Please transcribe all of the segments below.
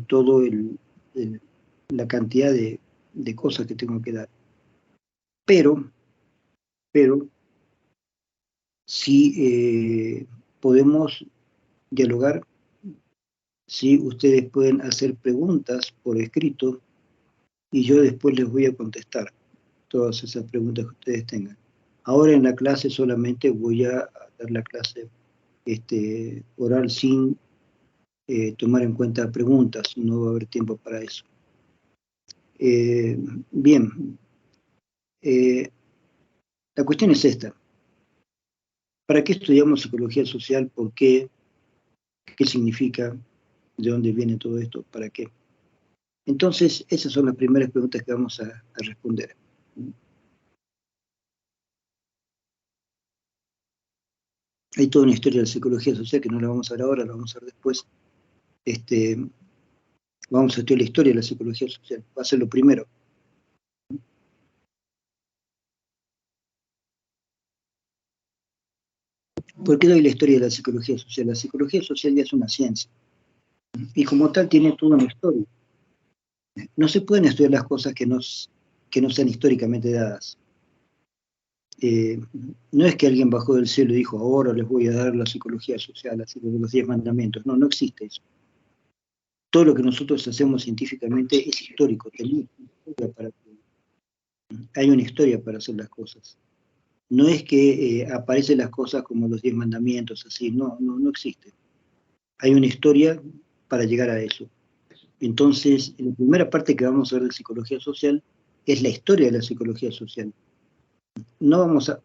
todo la cantidad de cosas que tengo que dar. Pero sí podemos dialogar, si ustedes pueden hacer preguntas por escrito y yo después les voy a contestar todas esas preguntas que ustedes tengan. Ahora en la clase solamente voy a dar la clase oral sin tomar en cuenta preguntas, no va a haber tiempo para eso. Bien, la cuestión es esta. ¿Para qué estudiamos psicología social? ¿Por qué? ¿Qué significa? ¿De dónde viene todo esto? ¿Para qué? Entonces, esas son las primeras preguntas que vamos a responder. Hay toda una historia de la psicología social que no la vamos a ver ahora, la vamos a ver después. Vamos a estudiar la historia de la psicología social, va a ser lo primero. ¿Por qué doy la historia de la psicología social? La psicología social ya es una ciencia, y como tal tiene toda una historia. No se pueden estudiar las cosas que no sean históricamente dadas. No es que alguien bajó del cielo y dijo, ahora les voy a dar la psicología social, así como los 10 mandamientos. No, no existe eso. Todo lo que nosotros hacemos científicamente es histórico. Hay una historia para hacer las cosas. No es que aparecen las cosas como los 10 mandamientos, así. No existe. Hay una historia para llegar a eso. Entonces, la primera parte que vamos a ver de psicología social es la historia de la psicología social. No vamos a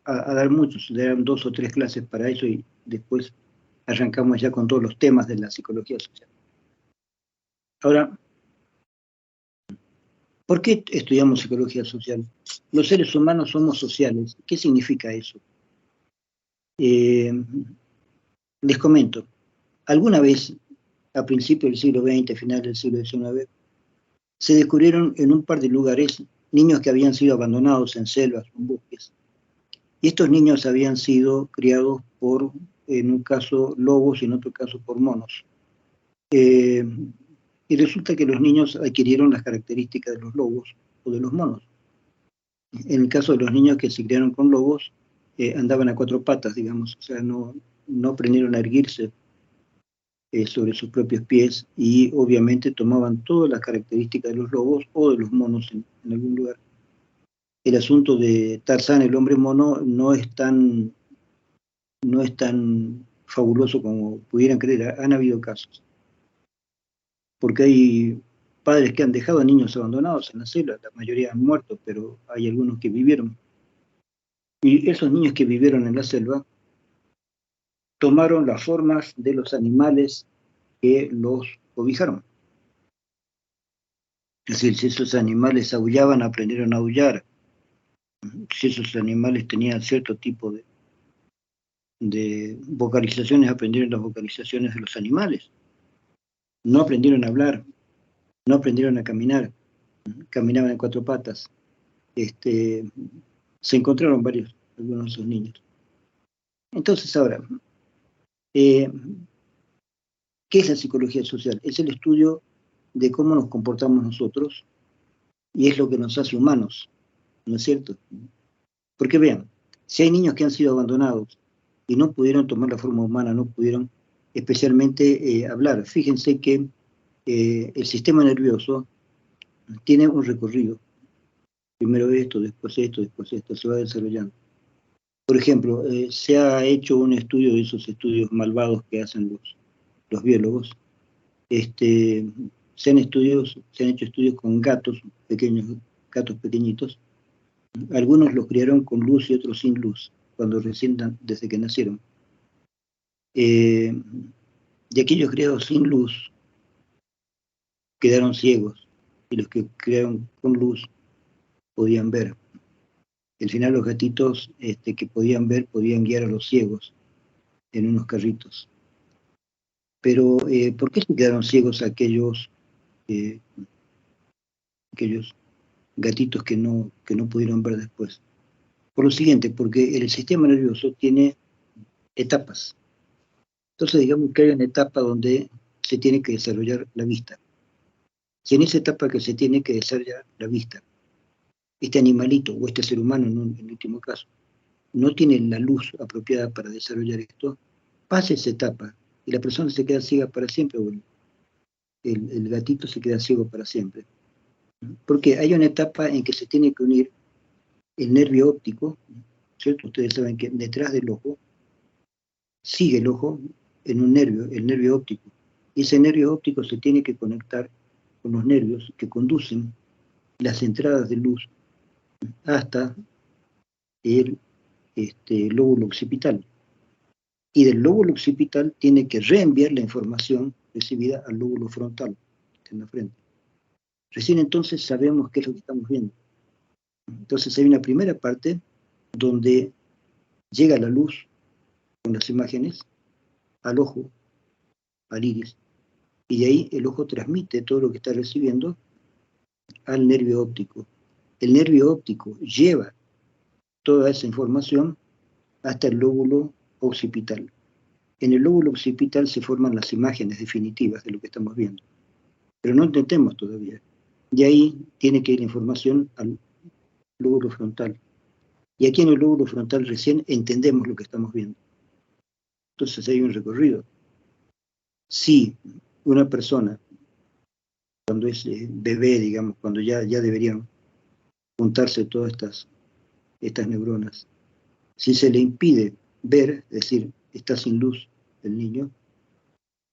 dar muchos, le darán 2 o 3 clases para eso y después arrancamos ya con todos los temas de la psicología social. Ahora, ¿por qué estudiamos psicología social? Los seres humanos somos sociales. ¿Qué significa eso? Les comento. Alguna vez, a principios del siglo XX, final del siglo XIX, se descubrieron en un par de lugares niños que habían sido abandonados en selvas, en bosques. Y estos niños habían sido criados por, en un caso, lobos y en otro caso por monos. Y resulta que los niños adquirieron las características de los lobos o de los monos. En el caso de los niños que se criaron con lobos, andaban a 4 patas, digamos, o sea, no aprendieron a erguirse sobre sus propios pies y obviamente tomaban todas las características de los lobos o de los monos en algún lugar. El asunto de Tarzán, el hombre mono, no es tan fabuloso como pudieran creer. Han habido casos. Porque hay padres que han dejado a niños abandonados en la selva, la mayoría han muerto, pero hay algunos que vivieron. Y esos niños que vivieron en la selva tomaron las formas de los animales que los cobijaron. Es decir, si esos animales aullaban, aprendieron a aullar. Si esos animales tenían cierto tipo de vocalizaciones, aprendieron las vocalizaciones de los animales. No aprendieron a hablar, no aprendieron a caminar, caminaban en 4 patas. Se encontraron algunos de esos niños. Entonces ahora, ¿qué es la psicología social? Es el estudio de cómo nos comportamos nosotros y es lo que nos hace humanos, ¿no es cierto? Porque vean, si hay niños que han sido abandonados y no pudieron tomar la forma humana, no pudieron especialmente hablar, fíjense que el sistema nervioso tiene un recorrido. Primero esto, después esto, se va desarrollando. Por ejemplo, se ha hecho un estudio de esos estudios malvados que hacen los biólogos. Se han hecho estudios con gatos pequeñitos. Algunos los criaron con luz y otros sin luz, desde que nacieron. De aquellos criados sin luz, quedaron ciegos, y los que criaron con luz podían ver. Al final los gatitos que podían ver podían guiar a los ciegos en unos carritos. Pero, ¿por qué se quedaron ciegos aquellos gatitos que no pudieron ver después? Por lo siguiente, porque el sistema nervioso tiene etapas. Entonces, digamos que hay una etapa donde se tiene que desarrollar la vista. Si en esa etapa que se tiene que desarrollar la vista, este animalito o este ser humano en último caso, no tiene la luz apropiada para desarrollar esto, pasa esa etapa y la persona se queda ciega para siempre, o el gatito se queda ciego para siempre. Porque hay una etapa en que se tiene que unir el nervio óptico, ¿cierto? Ustedes saben que detrás del ojo sigue el ojo en un nervio, el nervio óptico. Y ese nervio óptico se tiene que conectar con los nervios que conducen las entradas de luz hasta el lóbulo occipital. Y del lóbulo occipital tiene que reenviar la información recibida al lóbulo frontal, que está en la frente. Recién entonces sabemos qué es lo que estamos viendo. Entonces hay una primera parte donde llega la luz con las imágenes al ojo, al iris, y de ahí el ojo transmite todo lo que está recibiendo al nervio óptico. El nervio óptico lleva toda esa información hasta el lóbulo occipital. En el lóbulo occipital se forman las imágenes definitivas de lo que estamos viendo, pero no entendemos todavía. De ahí tiene que ir la información al lóbulo frontal. Y aquí en el lóbulo frontal recién entendemos lo que estamos viendo. Entonces hay un recorrido. Si una persona, cuando es bebé, digamos, cuando ya deberían juntarse todas estas neuronas, si se le impide ver, es decir, está sin luz el niño,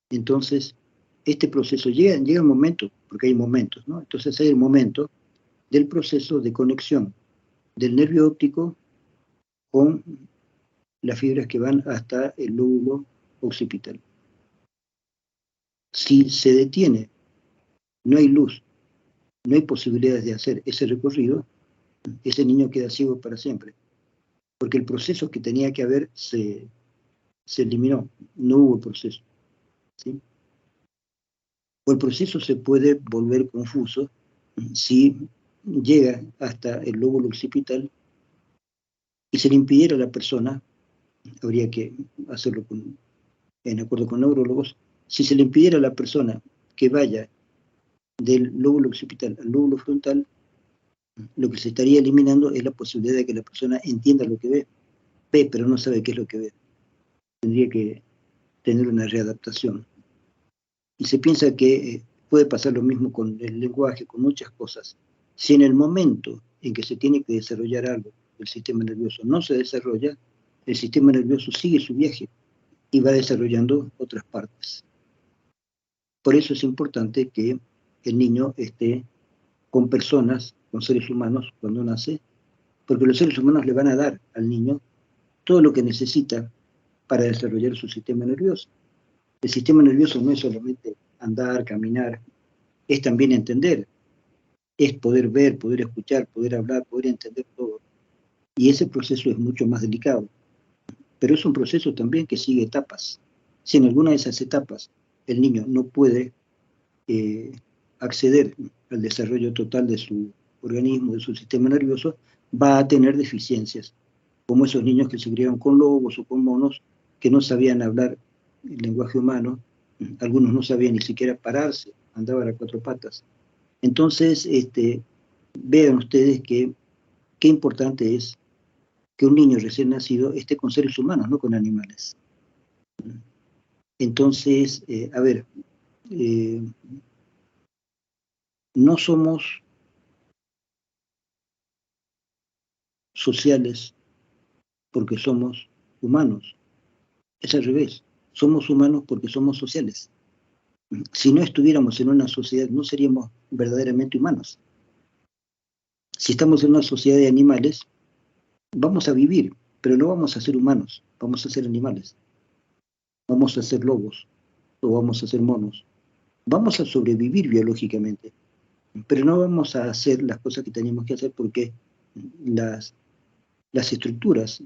entonces este proceso llega un momento, porque hay momentos, ¿no? Entonces hay el momento del proceso de conexión del nervio óptico con las fibras que van hasta el lóbulo occipital. Si se detiene, no hay luz, no hay posibilidades de hacer ese recorrido, ese niño queda ciego para siempre. Porque el proceso que tenía que haber se eliminó, no hubo proceso. ¿Sí? O el proceso se puede volver confuso si llega hasta el lóbulo occipital y se le impidiera a la persona, habría que hacerlo en acuerdo con neurólogos, si se le impidiera a la persona que vaya del lóbulo occipital al lóbulo frontal, lo que se estaría eliminando es la posibilidad de que la persona entienda lo que ve, pero no sabe qué es lo que ve. Tendría que tener una readaptación. Y se piensa que puede pasar lo mismo con el lenguaje, con muchas cosas. Si en el momento en que se tiene que desarrollar algo, el sistema nervioso no se desarrolla, el sistema nervioso sigue su viaje y va desarrollando otras partes. Por eso es importante que el niño esté con personas, con seres humanos, cuando nace, porque los seres humanos le van a dar al niño todo lo que necesita para desarrollar su sistema nervioso. El sistema nervioso no es solamente andar, caminar, es también entender, es poder ver, poder escuchar, poder hablar, poder entender todo. Y ese proceso es mucho más delicado. Pero es un proceso también que sigue etapas. Si en alguna de esas etapas el niño no puede acceder al desarrollo total de su organismo, de su sistema nervioso, va a tener deficiencias, como esos niños que se criaron con lobos o con monos, que no sabían hablar el lenguaje humano, algunos no sabían ni siquiera pararse, andaban a cuatro patas. Entonces, vean ustedes qué importante es que un niño recién nacido esté con seres humanos, no con animales. Entonces, no somos sociales porque somos humanos. Es al revés. Somos humanos porque somos sociales. Si no estuviéramos en una sociedad, no seríamos verdaderamente humanos. Si estamos en una sociedad de animales, vamos a vivir, pero no vamos a ser humanos, vamos a ser animales. Vamos a ser lobos o vamos a ser monos. Vamos a sobrevivir biológicamente, pero no vamos a hacer las cosas que tenemos que hacer porque las estructuras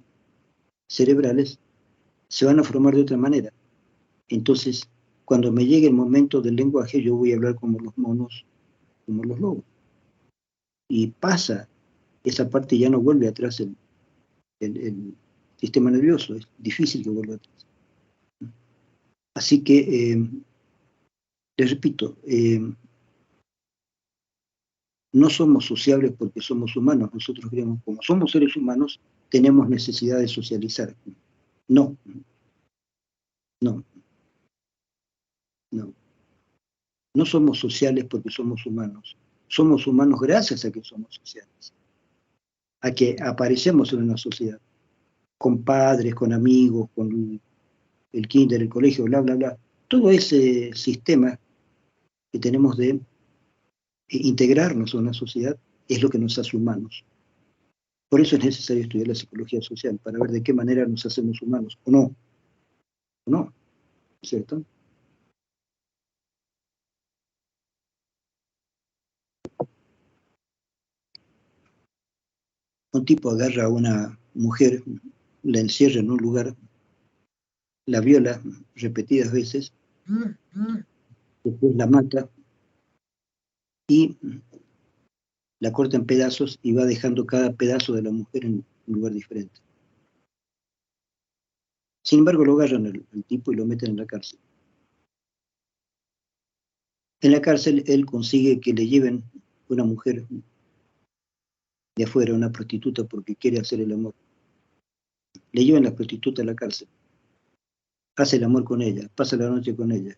cerebrales se van a formar de otra manera. Entonces, cuando me llegue el momento del lenguaje, yo voy a hablar como los monos, como los lobos. Y pasa, esa parte ya no vuelve atrás el sistema nervioso, es difícil que vuelva atrás. Así que Les repito, no somos sociables porque somos humanos. Nosotros creemos, como somos seres humanos, tenemos necesidad de socializar. No, no, no. No somos sociales porque somos humanos. Somos humanos gracias a que somos sociales, a que aparecemos en una sociedad, con padres, con amigos, con el kinder, el colegio, bla, bla, bla. Todo ese sistema que tenemos de integrarnos en una sociedad es lo que nos hace humanos. Por eso es necesario estudiar la psicología social, para ver de qué manera nos hacemos humanos, o no, ¿cierto? Un tipo agarra a una mujer, la encierra en un lugar, la viola repetidas veces, después la mata y la corta en pedazos y va dejando cada pedazo de la mujer en un lugar diferente. Sin embargo, lo agarran al tipo y lo meten en la cárcel. En la cárcel él consigue que le lleven una mujer de afuera, una prostituta, porque quiere hacer el amor. Le llevan la prostituta a la cárcel, hace el amor con ella, pasa la noche con ella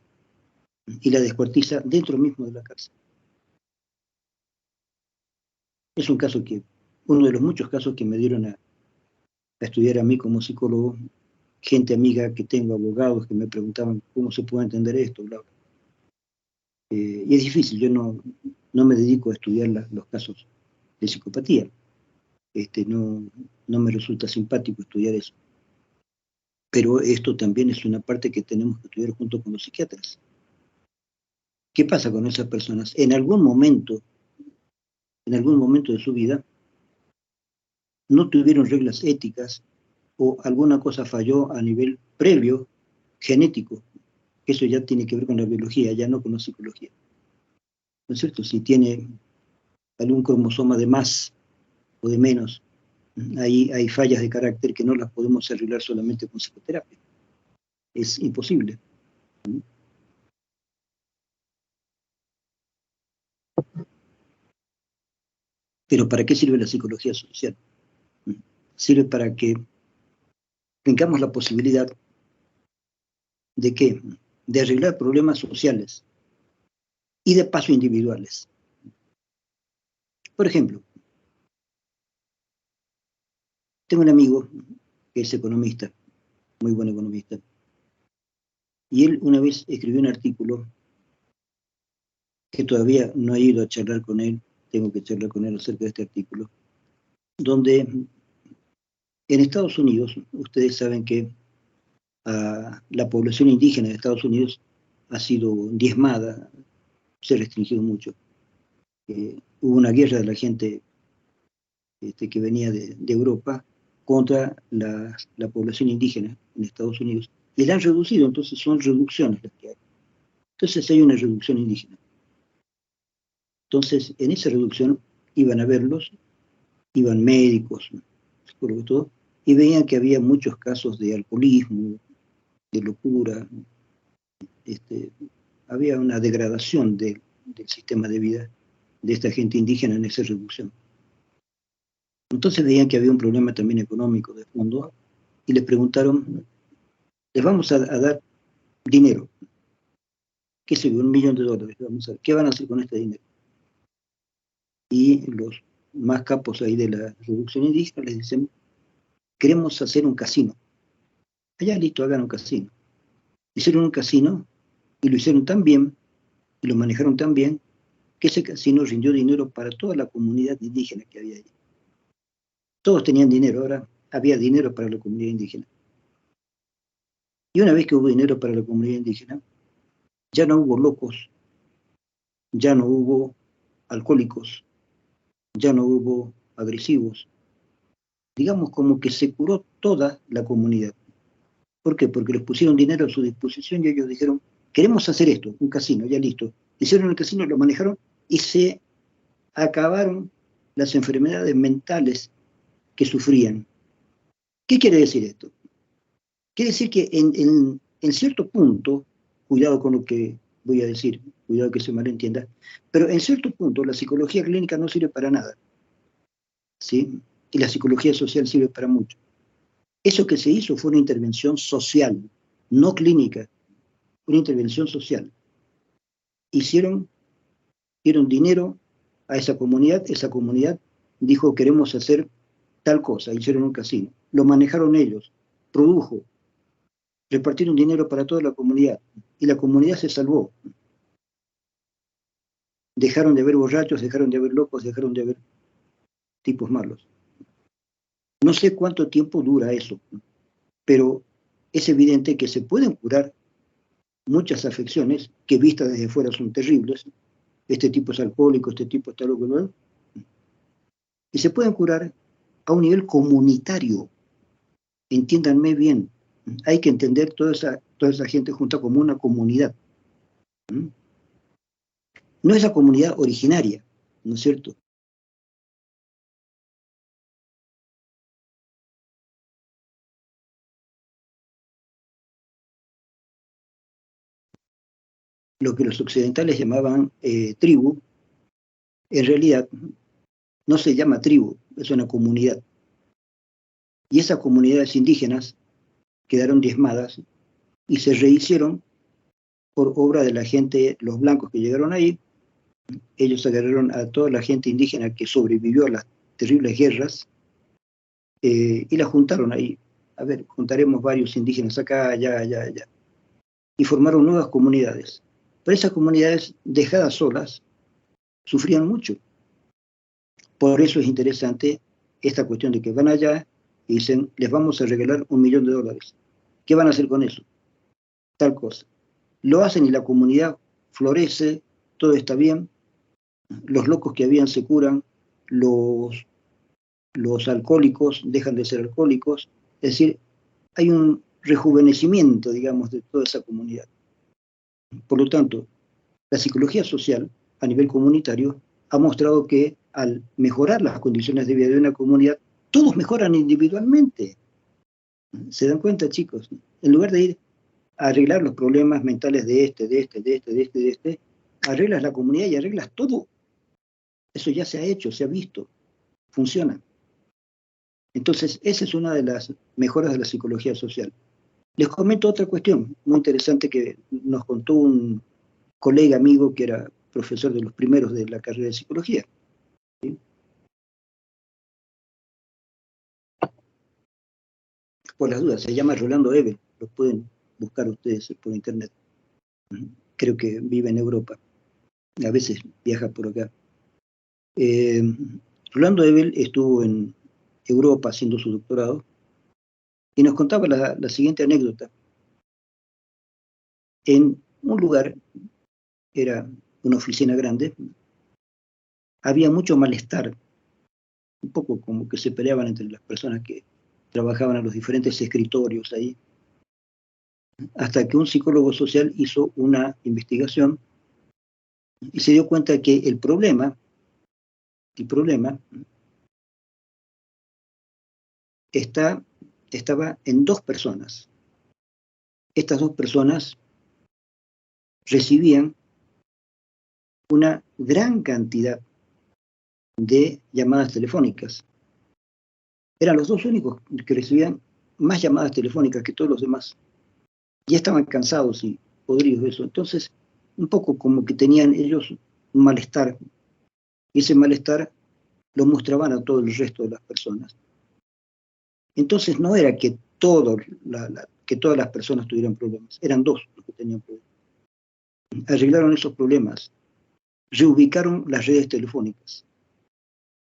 y la descuartiza dentro mismo de la cárcel. Es un caso que, uno de los muchos casos que me dieron a estudiar a mí como psicólogo, gente amiga que tengo, abogados que me preguntaban cómo se puede entender esto, bla, bla. Y es difícil, yo no me dedico a estudiar los casos de psicopatía. No me resulta simpático estudiar eso. Pero esto también es una parte que tenemos que estudiar junto con los psiquiatras. ¿Qué pasa con esas personas? En algún momento de su vida, no tuvieron reglas éticas o alguna cosa falló a nivel previo, genético. Eso ya tiene que ver con la biología, ya no con la psicología. ¿No es cierto? Si tiene algún cromosoma de más o de menos, ahí hay fallas de carácter que no las podemos arreglar solamente con psicoterapia. Es imposible. Pero ¿para qué sirve la psicología social? Sirve para que tengamos la posibilidad de qué? De arreglar problemas sociales y de paso individuales. Por ejemplo, tengo un amigo que es economista, muy buen economista, y él una vez escribió un artículo que todavía no he ido a charlar con él, tengo que charlar con él acerca de este artículo, donde en Estados Unidos, ustedes saben que la población indígena de Estados Unidos ha sido diezmada, se ha restringido mucho. Hubo una guerra de la gente que venía de Europa contra la población indígena en Estados Unidos, y la han reducido, entonces son reducciones las que hay. Entonces hay una reducción indígena. Entonces, en esa reducción iban a verlos, iban médicos, psicólogos, todo, y veían que había muchos casos de alcoholismo, de locura, había una degradación del sistema de vida de esta gente indígena en esa reducción. Entonces veían que había un problema también económico de fondo y les preguntaron, les vamos a dar dinero, qué sé yo, $1.000.000, vamos a ver, ¿qué van a hacer con este dinero? Y los más capos ahí de la reducción indígena les dicen, queremos hacer un casino. Allá listo, hagan un casino. Hicieron un casino y lo hicieron tan bien y lo manejaron tan bien que ese casino rindió dinero para toda la comunidad indígena que había ahí. Todos tenían dinero, ahora había dinero para la comunidad indígena. Y una vez que hubo dinero para la comunidad indígena, ya no hubo locos, ya no hubo alcohólicos, ya no hubo agresivos. Digamos como que se curó toda la comunidad. ¿Por qué? Porque les pusieron dinero a su disposición y ellos dijeron, queremos hacer esto, un casino, ya listo. Hicieron el casino, lo manejaron y se acabaron las enfermedades mentales que sufrían. ¿Qué quiere decir esto? Quiere decir que en cierto punto, cuidado con lo que voy a decir, cuidado que se malentienda, pero en cierto punto la psicología clínica no sirve para nada, ¿sí? Y la psicología social sirve para mucho. Eso que se hizo fue una intervención social, no clínica, una intervención social. Dieron dinero a esa comunidad dijo queremos hacer tal cosa, hicieron un casino, lo manejaron ellos, produjo, repartieron dinero para toda la comunidad, y la comunidad se salvó. Dejaron de haber borrachos, dejaron de haber locos, dejaron de haber tipos malos. No sé cuánto tiempo dura eso, pero es evidente que se pueden curar muchas afecciones que vistas desde fuera son terribles. Este tipo es alcohólico, este tipo está loco, ¿no? Y se pueden curar a un nivel comunitario. Entiéndanme bien, hay que entender toda esa gente junta como una comunidad. No es la comunidad originaria, ¿no es cierto? Lo que los occidentales llamaban tribu, en realidad no se llama tribu, es una comunidad. Y esas comunidades indígenas quedaron diezmadas y se rehicieron por obra de la gente, los blancos que llegaron ahí. Ellos agarraron a toda la gente indígena que sobrevivió a las terribles guerras y la juntaron ahí. A ver, juntaremos varios indígenas acá, allá, allá, allá. Y formaron nuevas comunidades. Pero esas comunidades dejadas solas sufrían mucho. Por eso es interesante esta cuestión de que van allá y dicen, les vamos a regalar $1.000.000. ¿Qué van a hacer con eso? Tal cosa. Lo hacen y la comunidad florece, todo está bien, los locos que habían se curan, los alcohólicos dejan de ser alcohólicos, es decir, hay un rejuvenecimiento, digamos, de toda esa comunidad. Por lo tanto, la psicología social a nivel comunitario ha mostrado que al mejorar las condiciones de vida de una comunidad, todos mejoran individualmente. ¿Se dan cuenta, chicos? En lugar de ir a arreglar los problemas mentales de este, arreglas la comunidad y arreglas todo. Eso ya se ha hecho, se ha visto, funciona. Entonces, esa es una de las mejoras de la psicología social. Les comento otra cuestión muy interesante que nos contó un colega amigo que era profesor de los primeros de la carrera de psicología. ¿Sí? Por las dudas, se llama Rolando Ebel, lo pueden buscar ustedes por internet. Creo que vive en Europa, a veces viaja por acá. Rolando Ebel estuvo en Europa haciendo su doctorado y nos contaba la siguiente anécdota. En un lugar, era una oficina grande, había mucho malestar, un poco como que se peleaban entre las personas que trabajaban en los diferentes escritorios ahí, hasta que un psicólogo social hizo una investigación y se dio cuenta que el problema estaba en dos personas. Estas dos personas recibían una gran cantidad de llamadas telefónicas. Eran los dos únicos que recibían más llamadas telefónicas que todos los demás. Ya estaban cansados y podridos de eso. Entonces, un poco como que tenían ellos un malestar. Y ese malestar lo mostraban a todo el resto de las personas. Entonces, no era que todas las personas tuvieran problemas. Eran dos los que tenían problemas. Arreglaron esos problemas. Reubicaron las redes telefónicas.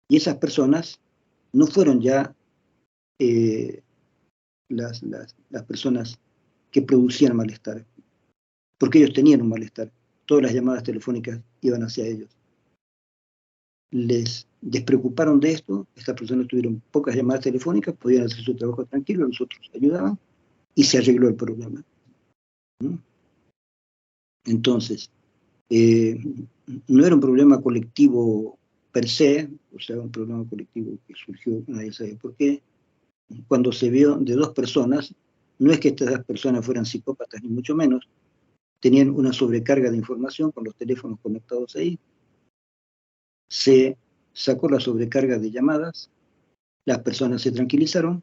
Y esas personas no fueron ya las personas que producían malestar, porque ellos tenían un malestar. Todas las llamadas telefónicas iban hacia ellos. Les despreocuparon de esto, estas personas tuvieron pocas llamadas telefónicas, podían hacer su trabajo tranquilo, los otros ayudaban, y se arregló el problema. Entonces, no era un problema colectivo per se, o sea, un problema colectivo que surgió, nadie sabe por qué. Cuando se vio de dos personas, no es que estas dos personas fueran psicópatas, ni mucho menos, tenían una sobrecarga de información con los teléfonos conectados ahí. Se sacó la sobrecarga de llamadas, las personas se tranquilizaron,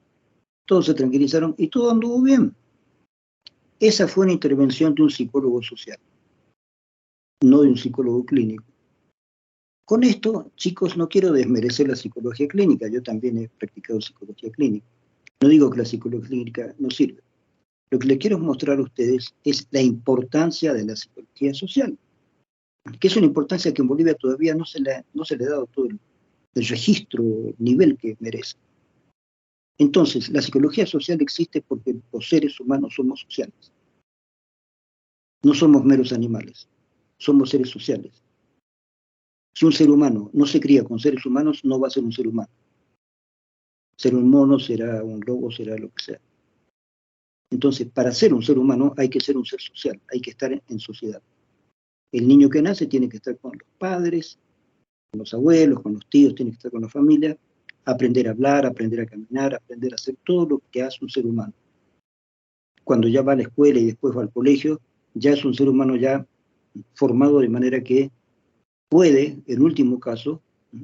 todos se tranquilizaron y todo anduvo bien. Esa fue una intervención de un psicólogo social, no de un psicólogo clínico. Con esto, chicos, no quiero desmerecer la psicología clínica, yo también he practicado psicología clínica. No digo que la psicología clínica no sirve. Lo que les quiero mostrar a ustedes es la importancia de la psicología social, que es una importancia que en Bolivia todavía no se le ha dado todo el registro, el nivel que merece. Entonces, la psicología social existe porque los seres humanos somos sociales. No somos meros animales, somos seres sociales. Si un ser humano no se cría con seres humanos, no va a ser un ser humano. Ser un mono, será un lobo, será lo que sea. Entonces, para ser un ser humano hay que ser un ser social, hay que estar en sociedad. El niño que nace tiene que estar con los padres, con los abuelos, con los tíos, tiene que estar con la familia, aprender a hablar, aprender a caminar, aprender a hacer todo lo que hace un ser humano. Cuando ya va a la escuela y después va al colegio, ya es un ser humano ya formado de manera que puede, en último caso,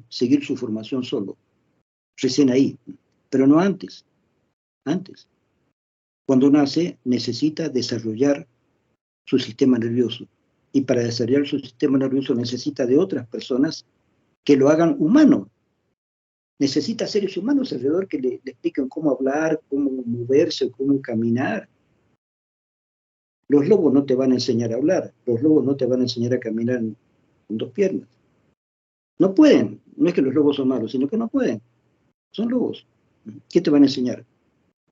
seguir su formación solo, recién ahí, pero no antes. Antes. Cuando nace, necesita desarrollar su sistema nervioso. Y para desarrollar su sistema nervioso necesita de otras personas que lo hagan humano. Necesita seres humanos alrededor que le expliquen cómo hablar, cómo moverse, cómo caminar. Los lobos no te van a enseñar a hablar, los lobos no te van a enseñar a caminar con dos piernas. No pueden, no es que los lobos son malos, sino que no pueden. Son lobos. ¿Qué te van a enseñar?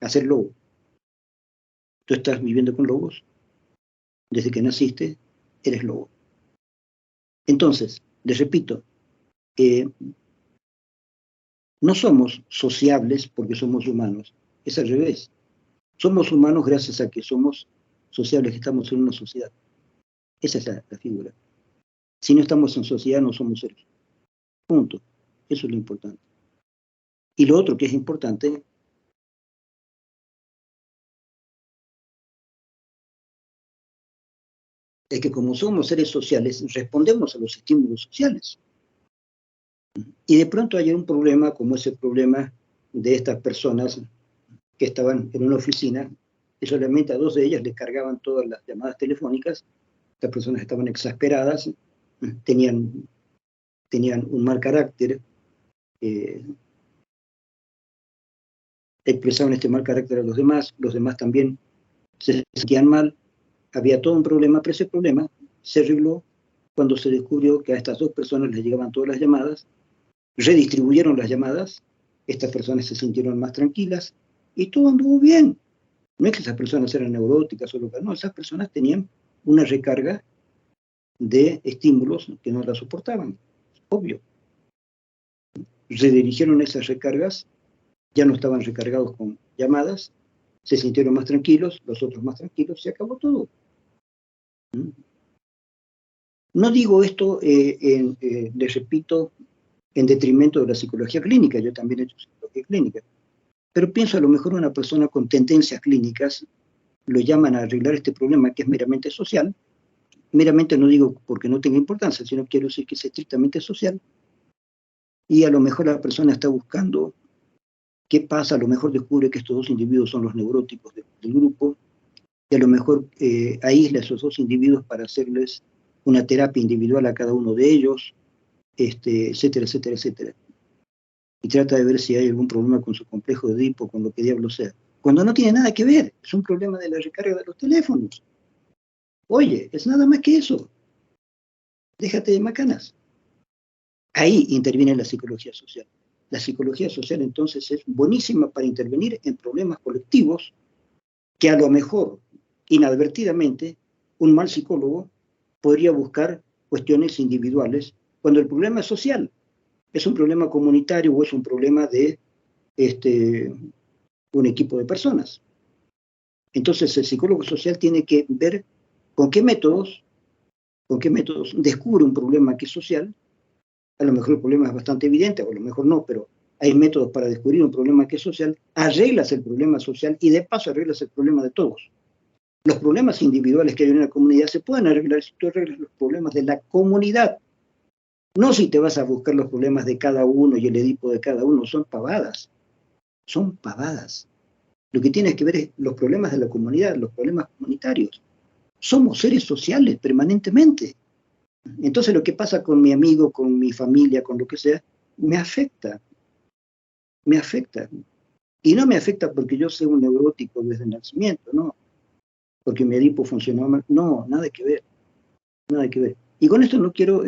A ser lobo. Tú estás viviendo con lobos, desde que naciste, eres lobo. Entonces, les repito, no somos sociables porque somos humanos, es al revés. Somos humanos gracias a que somos sociables, que estamos en una sociedad. Esa es la figura. Si no estamos en sociedad, no somos seres. Punto. Eso es lo importante. Y lo otro que es importante es que como somos seres sociales, respondemos a los estímulos sociales. Y de pronto hay un problema, como ese problema de estas personas que estaban en una oficina, y solamente a dos de ellas les cargaban todas las llamadas telefónicas. Estas personas estaban exasperadas, tenían un mal carácter, expresaban este mal carácter a los demás también se sentían mal, había todo un problema, pero ese problema se arregló cuando se descubrió que a estas dos personas les llegaban todas las llamadas, redistribuyeron las llamadas, estas personas se sintieron más tranquilas y todo anduvo bien. No es que esas personas eran neuróticas o lo que no, esas personas tenían una recarga de estímulos que no la soportaban, obvio. Redirigieron esas recargas, ya no estaban recargados con llamadas, se sintieron más tranquilos, los otros más tranquilos, se acabó todo. No digo esto, les repito, en detrimento de la psicología clínica, yo también he hecho psicología clínica, pero pienso a lo mejor una persona con tendencias clínicas lo llaman a arreglar este problema que es meramente social, meramente no digo porque no tenga importancia, sino quiero decir que es estrictamente social, y a lo mejor la persona está buscando qué pasa, a lo mejor descubre que estos dos individuos son los neuróticos del grupo, y a lo mejor aísla a esos dos individuos para hacerles una terapia individual a cada uno de ellos, etcétera, etcétera, etcétera. Y trata de ver si hay algún problema con su complejo de Edipo, con lo que diablo sea. Cuando no tiene nada que ver, es un problema de la recarga de los teléfonos. Oye, es nada más que eso. Déjate de macanas. Ahí interviene la psicología social. La psicología social entonces es buenísima para intervenir en problemas colectivos que a lo mejor, inadvertidamente, un mal psicólogo podría buscar cuestiones individuales cuando el problema es social. Es un problema comunitario o es un problema de un equipo de personas. Entonces el psicólogo social tiene que ver con qué métodos descubre un problema que es social. A lo mejor el problema es bastante evidente, o a lo mejor no, pero hay métodos para descubrir un problema que es social, arreglas el problema social y de paso arreglas el problema de todos. Los problemas individuales que hay en una comunidad se pueden arreglar si tú arreglas los problemas de la comunidad. No si te vas a buscar los problemas de cada uno y el Edipo de cada uno. Son pavadas. Son pavadas. Lo que tienes que ver es los problemas de la comunidad, los problemas comunitarios. Somos seres sociales permanentemente. Entonces lo que pasa con mi amigo, con mi familia, con lo que sea, me afecta. Me afecta. Y no me afecta porque yo sea un neurótico desde el nacimiento, no. Porque mi Edipo funcionaba mal. No, nada que ver. Nada que ver. Y con esto no quiero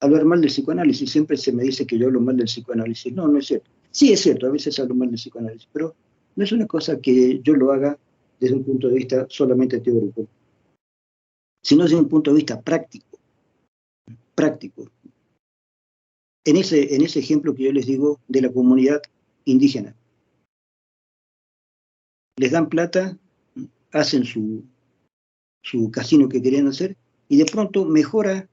hablar mal del psicoanálisis. Siempre se me dice que yo hablo mal del psicoanálisis. No, no es cierto. Sí es cierto, a veces hablo mal del psicoanálisis, pero no es una cosa que yo lo haga desde un punto de vista solamente teórico, sino desde un punto de vista práctico. Práctico. En ese ejemplo que yo les digo de la comunidad indígena. Les dan plata, hacen su casino que querían hacer, y de pronto mejora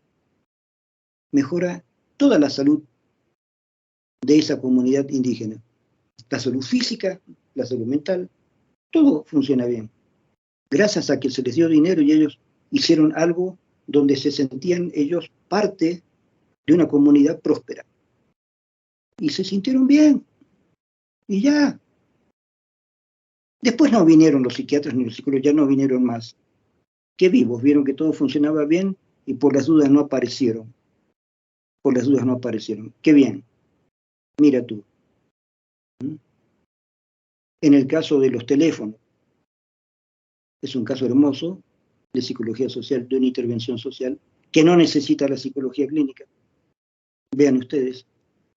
toda la salud de esa comunidad indígena. La salud física, la salud mental, todo funciona bien. Gracias a que se les dio dinero y ellos hicieron algo donde se sentían ellos parte de una comunidad próspera. Y se sintieron bien. Y ya. Después no vinieron los psiquiatras ni los psicólogos, ya no vinieron más. Qué vivos, vieron que todo funcionaba bien y por las dudas no aparecieron. Por las dudas no aparecieron. Qué bien. Mira tú. En el caso de los teléfonos, es un caso hermoso de psicología social, de una intervención social, que no necesita la psicología clínica. Vean ustedes.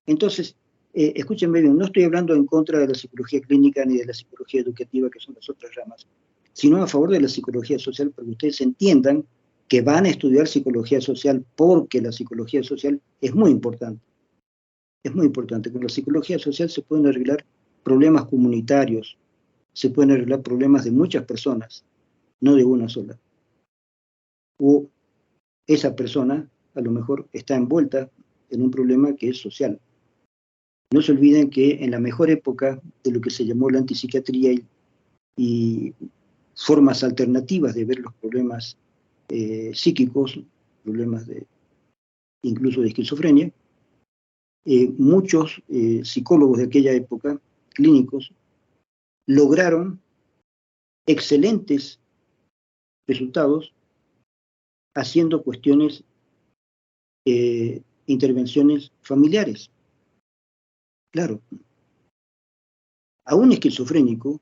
Entonces, escúchenme bien, no estoy hablando en contra de la psicología clínica ni de la psicología educativa, que son las otras ramas, sino a favor de la psicología social, para que ustedes entiendan que van a estudiar psicología social porque la psicología social es muy importante. Es muy importante. Con la psicología social se pueden arreglar problemas comunitarios, se pueden arreglar problemas de muchas personas, no de una sola. O esa persona a lo mejor está envuelta en un problema que es social. No se olviden que en la mejor época de lo que se llamó la antipsiquiatría y formas alternativas de ver los problemas psíquicos, problemas incluso de esquizofrenia, muchos psicólogos de aquella época, clínicos, lograron excelentes resultados haciendo cuestiones, intervenciones familiares. Claro, a un esquizofrénico,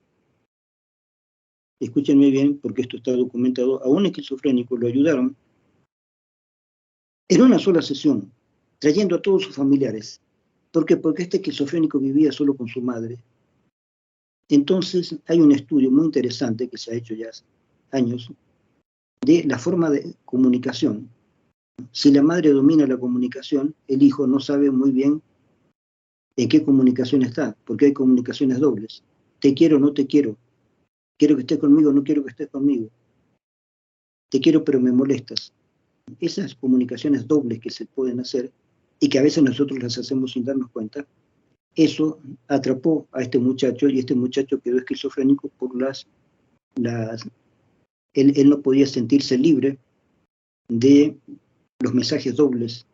escúchenme bien porque esto está documentado, a un esquizofrénico lo ayudaron en una sola sesión, trayendo a todos sus familiares. ¿Por qué? Porque este esquizofrénico vivía solo con su madre. Entonces hay un estudio muy interesante que se ha hecho ya hace años de la forma de comunicación. Si la madre domina la comunicación, el hijo no sabe muy bien en qué comunicación está, porque hay comunicaciones dobles. Te quiero, no te quiero. Quiero que estés conmigo, no quiero que estés conmigo. Te quiero, pero me molestas. Esas comunicaciones dobles que se pueden hacer y que a veces nosotros las hacemos sin darnos cuenta, eso atrapó a este muchacho y este muchacho quedó esquizofrénico por él no podía sentirse libre de los mensajes dobles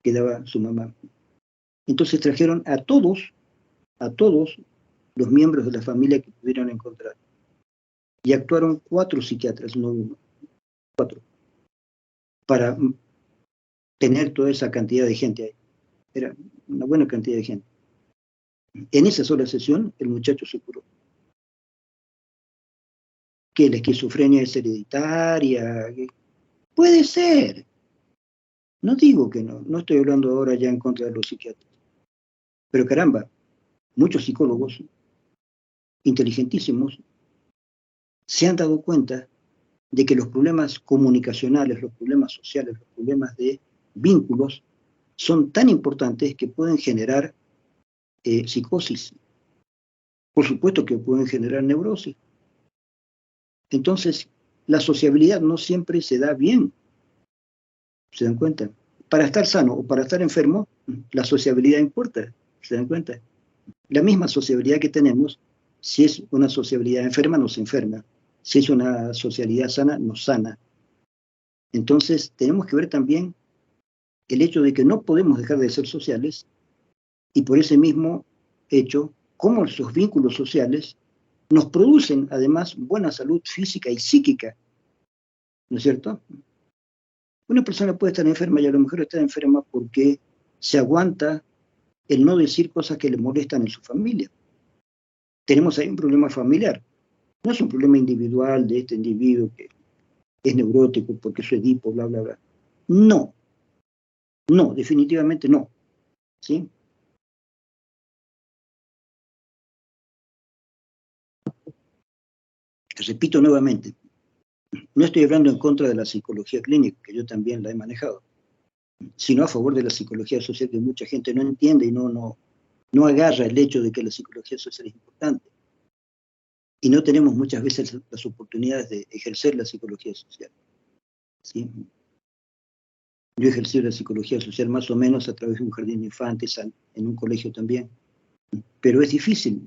que daba su mamá. Entonces trajeron a todos los miembros de la familia que pudieran encontrar. Y actuaron 4 psiquiatras, no 1, 4, para tener toda esa cantidad de gente ahí. Era una buena cantidad de gente. En esa sola sesión, el muchacho se curó. Que la esquizofrenia es hereditaria. Puede ser. No digo que no. No estoy hablando ahora ya en contra de los psiquiatras. Pero caramba, muchos psicólogos inteligentísimos se han dado cuenta de que los problemas comunicacionales, los problemas sociales, los problemas de vínculos son tan importantes que pueden generar psicosis. Por supuesto que pueden generar neurosis. Entonces, la sociabilidad no siempre se da bien. ¿Se dan cuenta? Para estar sano o para estar enfermo, la sociabilidad importa. ¿Se dan cuenta? La misma sociabilidad que tenemos Si es una sociabilidad enferma, nos enferma. Si es una sociabilidad sana, nos sana. Entonces, tenemos que ver también el hecho de que no podemos dejar de ser sociales y por ese mismo hecho, cómo esos vínculos sociales nos producen además buena salud física y psíquica, ¿no es cierto? Una persona puede estar enferma y a lo mejor está enferma porque se aguanta el no decir cosas que le molestan en su familia. Tenemos ahí un problema familiar. No es un problema individual de este individuo que es neurótico porque es Edipo, bla, bla, bla. No, no, definitivamente no. ¿Sí? Repito nuevamente, no estoy hablando en contra de la psicología clínica, que yo también la he manejado, sino a favor de la psicología social, que mucha gente no entiende y no agarra el hecho de que la psicología social es importante. Y no tenemos muchas veces las oportunidades de ejercer la psicología social. ¿Sí? Yo ejercí la psicología social más o menos a través de un jardín de infantes, en un colegio también, pero es difícil,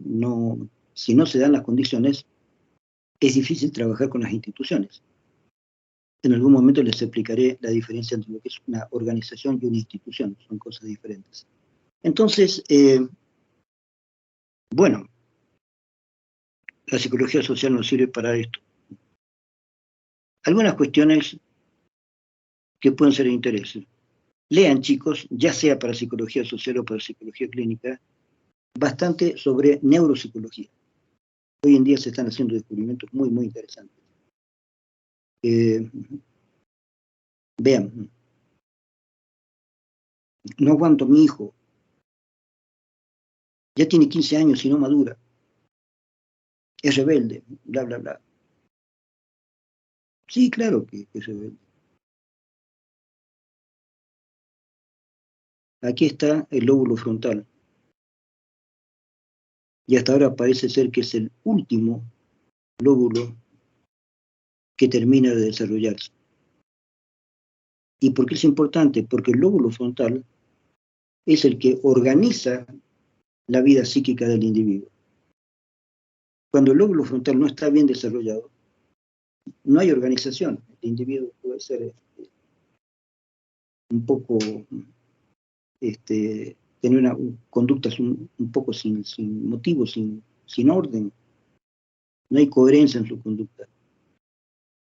si no se dan las condiciones, es difícil trabajar con las instituciones. En algún momento les explicaré la diferencia entre lo que es una organización y una institución, son cosas diferentes. Entonces, bueno, la psicología social nos sirve para esto. Algunas cuestiones que pueden ser de interés. Lean, chicos, ya sea para psicología social o para psicología clínica, bastante sobre neuropsicología. Hoy en día se están haciendo descubrimientos muy, muy interesantes. Vean, no aguanto a mi hijo, ya tiene 15 años y no madura, es rebelde, bla, bla, bla. Sí, claro que es rebelde. Aquí está el lóbulo frontal. Y hasta ahora parece ser que es el último lóbulo que termina de desarrollarse. ¿Y por qué es importante? Porque el lóbulo frontal es el que organiza la vida psíquica del individuo. Cuando el lóbulo frontal no está bien desarrollado, no hay organización. El individuo puede ser un poco, tener conductas un poco sin motivo, sin orden. No hay coherencia en su conducta.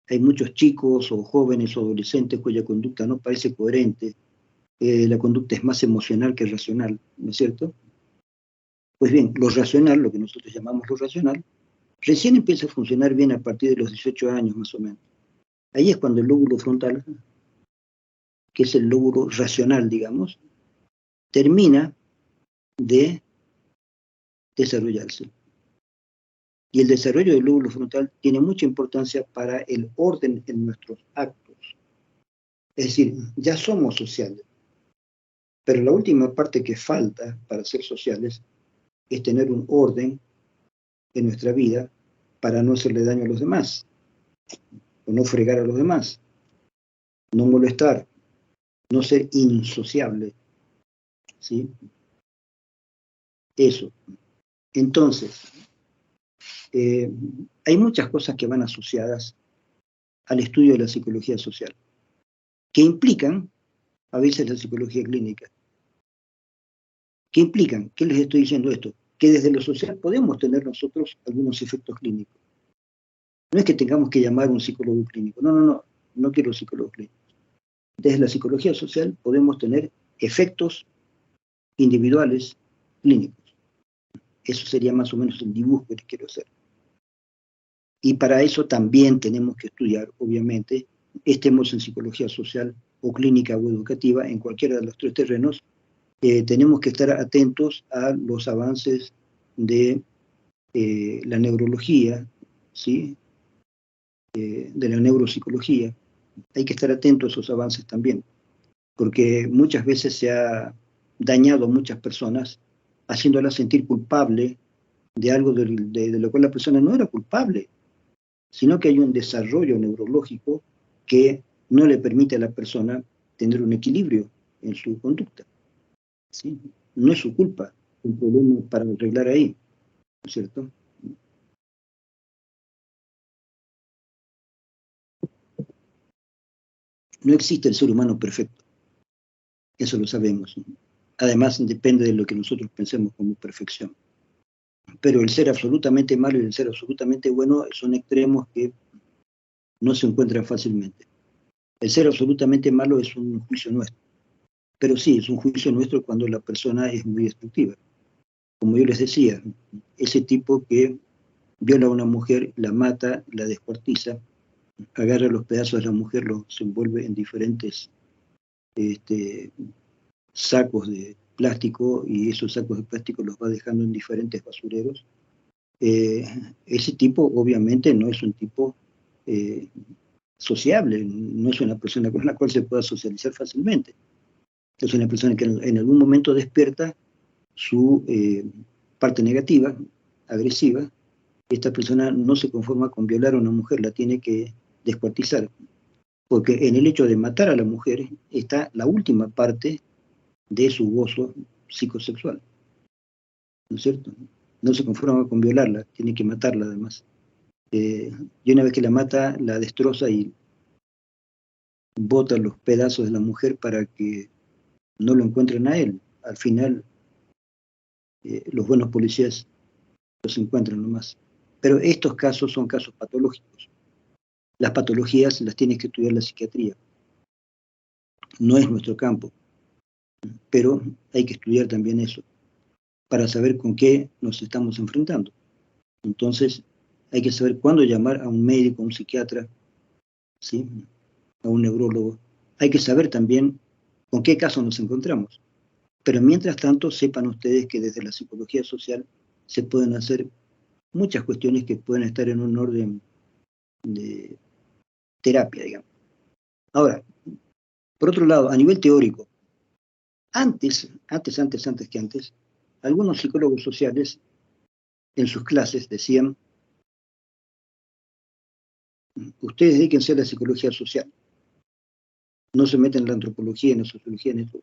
Hay muchos chicos o jóvenes o adolescentes cuya conducta no parece coherente. La conducta es más emocional que racional, ¿no es cierto? Pues bien, lo racional, lo que nosotros llamamos lo racional, recién empieza a funcionar bien a partir de los 18 años más o menos. Ahí es cuando el lóbulo frontal, que es el lóbulo racional, digamos, termina de desarrollarse. Y el desarrollo del lóbulo frontal tiene mucha importancia para el orden en nuestros actos. Es decir, ya somos sociales, pero la última parte que falta para ser sociales es tener un orden en nuestra vida para no hacerle daño a los demás, o no fregar a los demás, no molestar, no ser insociable, ¿sí? Eso. Entonces, hay muchas cosas que van asociadas al estudio de la psicología social, que implican a veces la psicología clínica. ¿Qué implican? ¿Qué les estoy diciendo esto? Que desde lo social podemos tener nosotros algunos efectos clínicos. No es que tengamos que llamar a un psicólogo clínico, no quiero psicólogo clínico. Desde la psicología social podemos tener efectos individuales clínicos. Eso sería más o menos el dibujo que les quiero hacer. Y para eso también tenemos que estudiar, obviamente, estemos en psicología social o clínica o educativa, en cualquiera de los tres terrenos, tenemos que estar atentos a los avances de la neurología, ¿sí? De la neuropsicología. Hay que estar atentos a esos avances también, porque muchas veces se ha dañado a muchas personas haciéndolas sentir culpable de algo de lo cual la persona no era culpable, sino que hay un desarrollo neurológico que no le permite a la persona tener un equilibrio en su conducta. ¿Sí? No es su culpa, un problema para arreglar ahí, ¿no es cierto? no existe el ser humano perfecto, eso lo sabemos. Además, depende de lo que nosotros pensemos como perfección. Pero el ser absolutamente malo y el ser absolutamente bueno son extremos que no se encuentran fácilmente. El ser absolutamente malo es un juicio nuestro, pero sí, es un juicio nuestro cuando la persona es muy destructiva. Como yo les decía, ese tipo que viola a una mujer, la mata, la descuartiza, agarra los pedazos de la mujer, los envuelve en diferentes sacos de plástico y esos sacos de plástico los va dejando en diferentes basureros. Ese tipo obviamente no es un tipo sociable, no es una persona con la cual se pueda socializar fácilmente. Es una persona que en algún momento despierta su parte negativa, agresiva. Esta persona no se conforma con violar a una mujer, la tiene que descuartizar, porque en el hecho de matar a la mujer está la última parte de su gozo psicosexual, ¿no es cierto? No se conforma con violarla, tiene que matarla además. Y una vez que la mata, la destroza y bota los pedazos de la mujer para que no lo encuentren a él. Al final, los buenos policías los encuentran nomás. Pero estos casos son casos patológicos. Las patologías las tiene que estudiar la psiquiatría. No es nuestro campo, pero hay que estudiar también eso para saber con qué nos estamos enfrentando. Entonces, hay que saber cuándo llamar a un médico, a un psiquiatra, ¿sí? A un neurólogo. Hay que saber también con qué caso nos encontramos. Pero mientras tanto, sepan ustedes que desde la psicología social se pueden hacer muchas cuestiones que pueden estar en un orden de terapia, digamos. Ahora, por otro lado, a nivel teórico, antes, algunos psicólogos sociales en sus clases decían, ustedes dedíquense a la psicología social, no se meten en la antropología, en la sociología, en esto.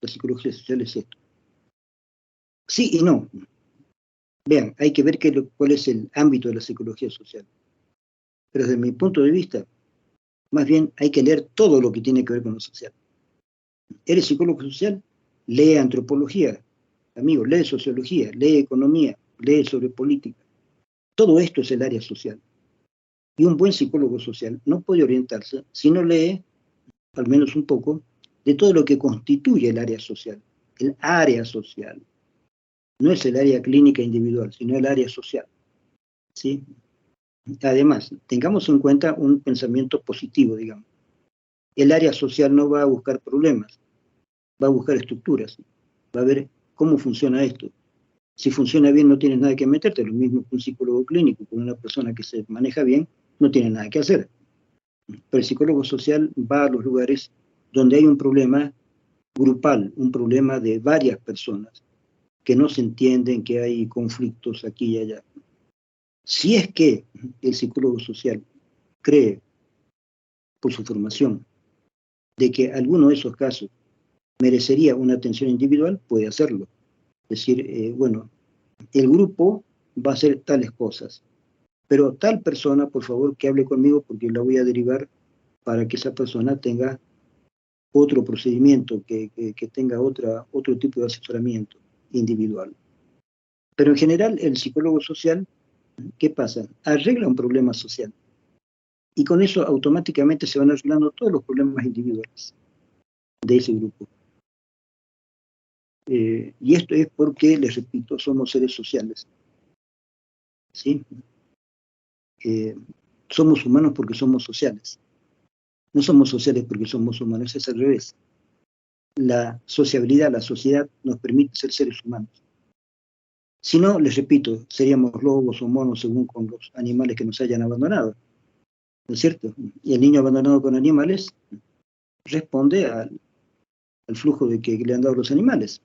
La psicología social es esto. Sí y no. Vean, hay que ver cuál es el ámbito de la psicología social. Pero desde mi punto de vista, más bien hay que leer todo lo que tiene que ver con lo social. ¿Eres psicólogo social? Lee antropología, amigo, lee sociología, lee economía, lee sobre política. Todo esto es el área social. Y un buen psicólogo social no puede orientarse si no lee, al menos un poco, de todo lo que constituye el área social. El área social. No es el área clínica individual, sino el área social. ¿Sí? Además, tengamos en cuenta un pensamiento positivo, digamos. El área social no va a buscar problemas, va a buscar estructuras, va a ver cómo funciona esto. Si funciona bien, no tienes nada que meterte, lo mismo que un psicólogo clínico, con una persona que se maneja bien, no tiene nada que hacer. Pero el psicólogo social va a los lugares donde hay un problema grupal, un problema de varias personas, que no se entienden, que hay conflictos aquí y allá. Si es que el psicólogo social cree, por su formación, de que alguno de esos casos merecería una atención individual, puede hacerlo. Es decir, bueno, el grupo va a hacer tales cosas, pero tal persona, por favor, que hable conmigo porque la voy a derivar para que esa persona tenga otro procedimiento, que tenga otro tipo de asesoramiento individual. Pero en general, el psicólogo social, ¿qué pasa? Arregla un problema social. Y con eso automáticamente se van arreglando todos los problemas individuales de ese grupo. Y esto es porque, les repito, somos seres sociales. ¿Sí? Somos humanos porque somos sociales. No somos sociales porque somos humanos, es al revés. La sociabilidad, la sociedad nos permite ser seres humanos. Si no, les repito, seríamos lobos o monos según con los animales que nos hayan abandonado. ¿No es cierto? Y el niño abandonado con animales responde al flujo de que le han dado los animales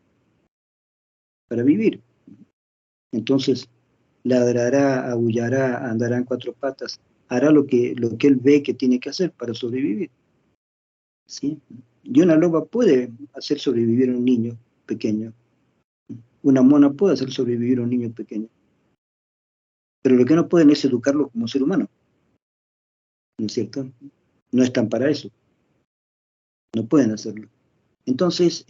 para vivir. Entonces, ladrará, aullará, andará en cuatro patas, hará lo que él ve que tiene que hacer para sobrevivir. ¿Sí? Y una loba puede hacer sobrevivir a un niño pequeño. Una mona puede hacer sobrevivir a un niño pequeño. Pero lo que no pueden es educarlo como ser humano. ¿No es cierto? No están para eso. no pueden hacerlo. Entonces,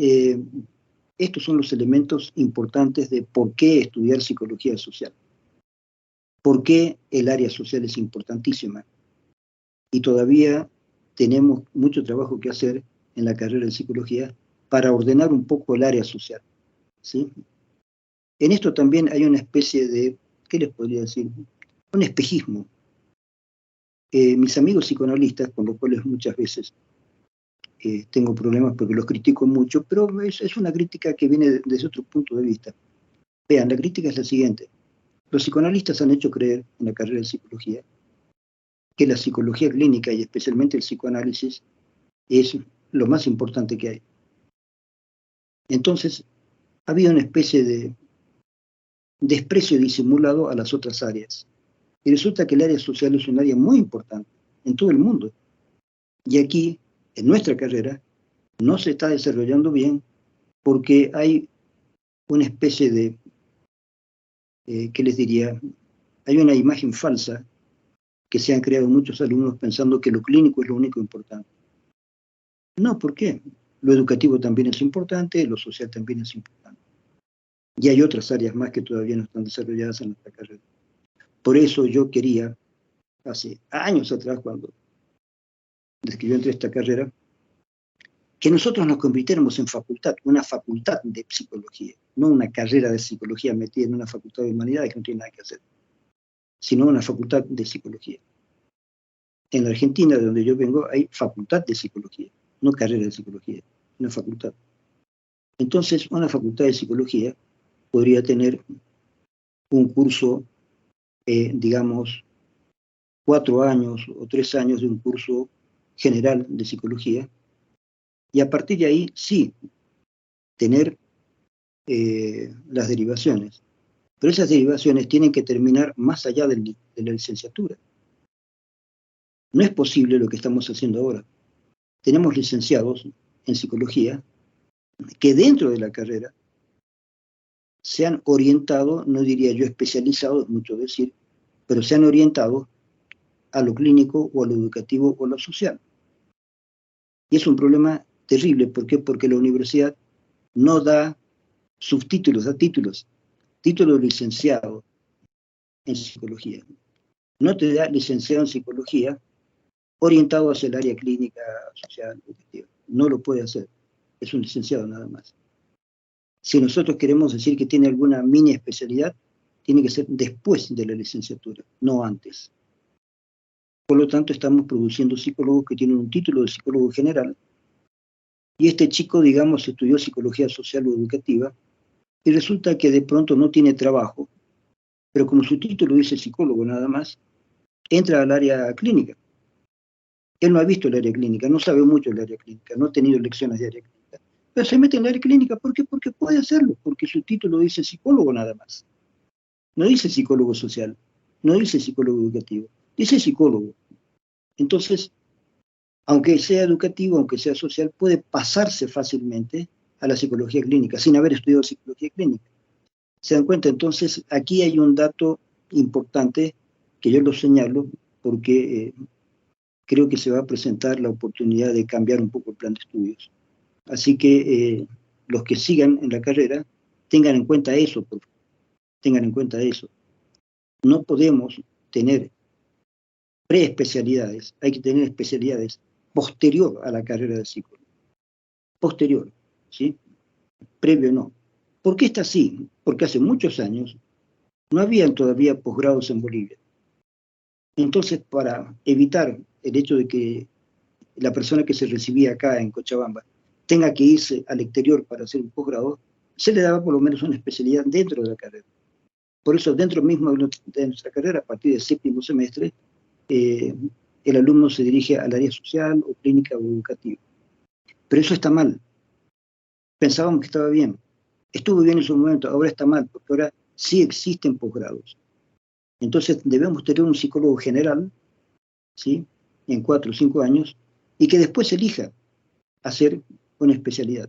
estos son los elementos importantes de por qué estudiar psicología social. ¿Por qué el área social es importantísima? Y todavía tenemos mucho trabajo que hacer en la carrera de psicología para ordenar un poco el área social, ¿sí? En esto también hay una especie de, ¿qué les podría decir? Un espejismo. Mis amigos psicoanalistas, con los cuales muchas veces tengo problemas porque los critico mucho, pero es una crítica que viene desde otro punto de vista. Vean, la crítica es la siguiente. Los psicoanalistas han hecho creer en la carrera de psicología que la psicología clínica y especialmente el psicoanálisis es lo más importante que hay. Entonces, ha habido una especie de desprecio disimulado a las otras áreas. Y resulta que el área social es un área muy importante en todo el mundo. Y aquí, en nuestra carrera, no se está desarrollando bien porque hay una especie de, ¿qué les diría? Hay una imagen falsa que se han creado muchos alumnos pensando que lo clínico es lo único importante. No, ¿por qué? Lo educativo también es importante, lo social también es importante. Y hay otras áreas más que todavía no están desarrolladas en nuestra carrera. Por eso yo quería, hace años atrás, cuando desde que yo entré a esta carrera, que nosotros nos convirtiéramos en facultad, una facultad de psicología, no una carrera de psicología metida en una facultad de humanidades que no tiene nada que hacer, sino una facultad de psicología. En la Argentina, de donde yo vengo, hay facultad de psicología, no carrera de psicología, una facultad. Entonces, una facultad de psicología podría tener un curso, digamos, 4 años o 3 años de un curso general de psicología, y a partir de ahí, sí, tener las derivaciones. Pero esas derivaciones tienen que terminar más allá de la licenciatura. No es posible lo que estamos haciendo ahora. Tenemos licenciados en psicología que dentro de la carrera se han orientado, no diría yo especializado, es mucho decir, pero se han orientado a lo clínico o a lo educativo o a lo social. Y es un problema terrible. ¿Por qué? Porque la universidad no da subtítulos, da títulos. Título de licenciado en psicología. No te da licenciado en psicología orientado hacia el área clínica, social, educativa. No lo puede hacer. Es un licenciado nada más. Si nosotros queremos decir que tiene alguna mini especialidad, tiene que ser después de la licenciatura, no antes. Por lo tanto, estamos produciendo psicólogos que tienen un título de psicólogo general, y este chico, digamos, estudió psicología social o educativa, y resulta que de pronto no tiene trabajo, pero como su título dice psicólogo nada más, entra al área clínica. Él no ha visto el área clínica, no sabe mucho del área clínica, no ha tenido lecciones de área clínica, pero se mete en el área clínica. ¿Por qué? Porque puede hacerlo, porque su título dice psicólogo nada más. No dice psicólogo social, no dice psicólogo educativo, dice psicólogo. Entonces, aunque sea educativo, aunque sea social, puede pasarse fácilmente a la psicología clínica, sin haber estudiado psicología clínica. ¿Se dan cuenta? Entonces, aquí hay un dato importante que yo lo señalo porque creo que se va a presentar la oportunidad de cambiar un poco el plan de estudios. Así que los que sigan en la carrera, tengan en cuenta eso, por favor. Tengan en cuenta eso. No podemos tener preespecialidades, hay que tener especialidades posterior a la carrera de psicólogo. Posterior, ¿sí? Previo no. ¿Por qué está así? Porque hace muchos años no habían todavía posgrados en Bolivia. Entonces, para evitar el hecho de que la persona que se recibía acá en Cochabamba tenga que irse al exterior para hacer un posgrado, se le daba por lo menos una especialidad dentro de la carrera. Por eso, dentro mismo de nuestra carrera, a partir del 7º semestre, el alumno se dirige al área social o clínica o educativa. Pero eso está mal. Pensábamos que estaba bien. Estuvo bien en su momento, ahora está mal, porque ahora sí existen posgrados. Entonces debemos tener un psicólogo general, ¿sí?, en 4 o 5 años, y que después elija hacer una especialidad.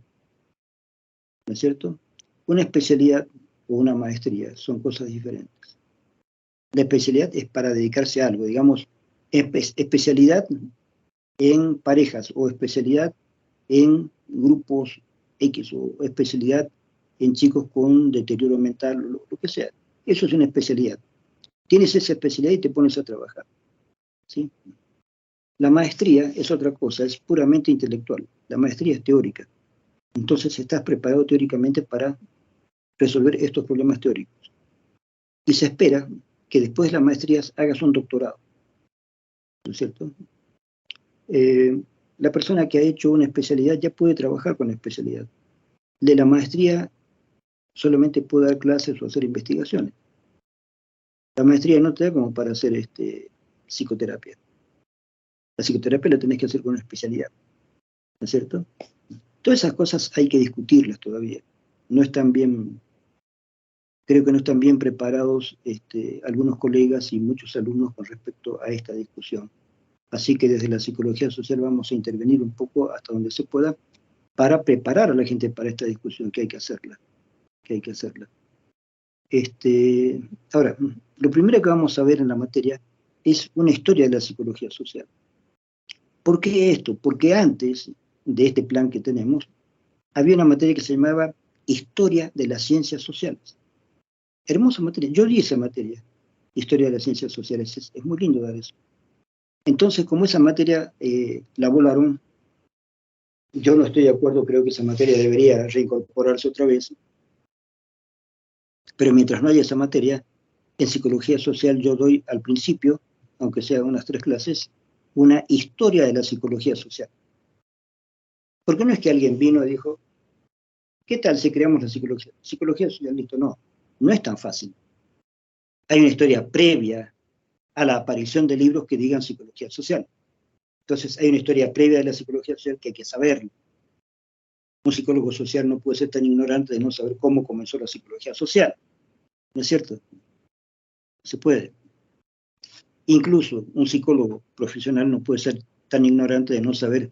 ¿No es cierto? Una especialidad o una maestría son cosas diferentes. La especialidad es para dedicarse a algo, digamos, especialidad en parejas o especialidad en grupos X o especialidad en chicos con deterioro mental, lo que sea. Eso es una especialidad. Tienes esa especialidad y te pones a trabajar, ¿sí? La maestría es otra cosa, es puramente intelectual. La maestría es teórica. Entonces estás preparado teóricamente para resolver estos problemas teóricos. Y se espera que después de la maestría hagas un doctorado, ¿no es cierto? La persona que ha hecho una especialidad ya puede trabajar con la especialidad. De la maestría solamente puede dar clases o hacer investigaciones. La maestría no te da como para hacer psicoterapia. La psicoterapia la tenés que hacer con una especialidad, ¿no es cierto? Todas esas cosas hay que discutirlas todavía. No están bien, creo que no están bien preparados algunos colegas y muchos alumnos con respecto a esta discusión. Así que desde la psicología social vamos a intervenir un poco hasta donde se pueda para preparar a la gente para esta discusión, que hay que hacerla. Ahora, lo primero que vamos a ver en la materia es una historia de la psicología social. ¿Por qué esto? Porque antes de este plan que tenemos, había una materia que se llamaba Historia de las Ciencias Sociales. Hermosa materia. Yo di esa materia, Historia de las Ciencias Sociales. Es muy lindo dar eso. Entonces, como esa materia la volaron, yo no estoy de acuerdo, creo que esa materia debería reincorporarse otra vez, pero mientras no haya esa materia, en psicología social yo doy al principio, aunque sea unas 3 clases, una historia de la psicología social. Porque no es que alguien vino y dijo, ¿qué tal si creamos la psicología? Psicología social, listo, no es tan fácil. Hay una historia previa a la aparición de libros que digan psicología social. Entonces hay una historia previa de la psicología social que hay que saberlo. Un psicólogo social no puede ser tan ignorante de no saber cómo comenzó la psicología social. ¿No es cierto? Se puede. Incluso un psicólogo profesional no puede ser tan ignorante de no saber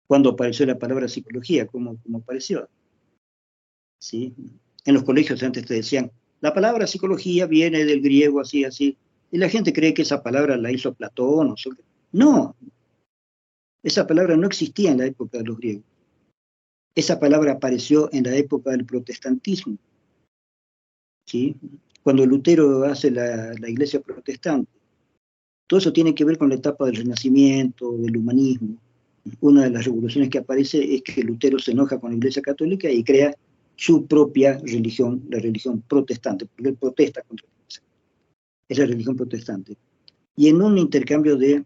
cuándo apareció la palabra psicología, cómo apareció. ¿Sí? En los colegios antes te decían, la palabra psicología viene del griego así, así, y la gente cree que esa palabra la hizo Platón o Sócrates. No, esa palabra no existía en la época de los griegos. Esa palabra apareció en la época del protestantismo, ¿sí? Cuando Lutero hace la iglesia protestante. Todo eso tiene que ver con la etapa del Renacimiento, del humanismo. Una de las revoluciones que aparece es que Lutero se enoja con la Iglesia Católica y crea su propia religión, la religión protestante, porque él protesta contra la Iglesia. Es la religión protestante. Y en un intercambio de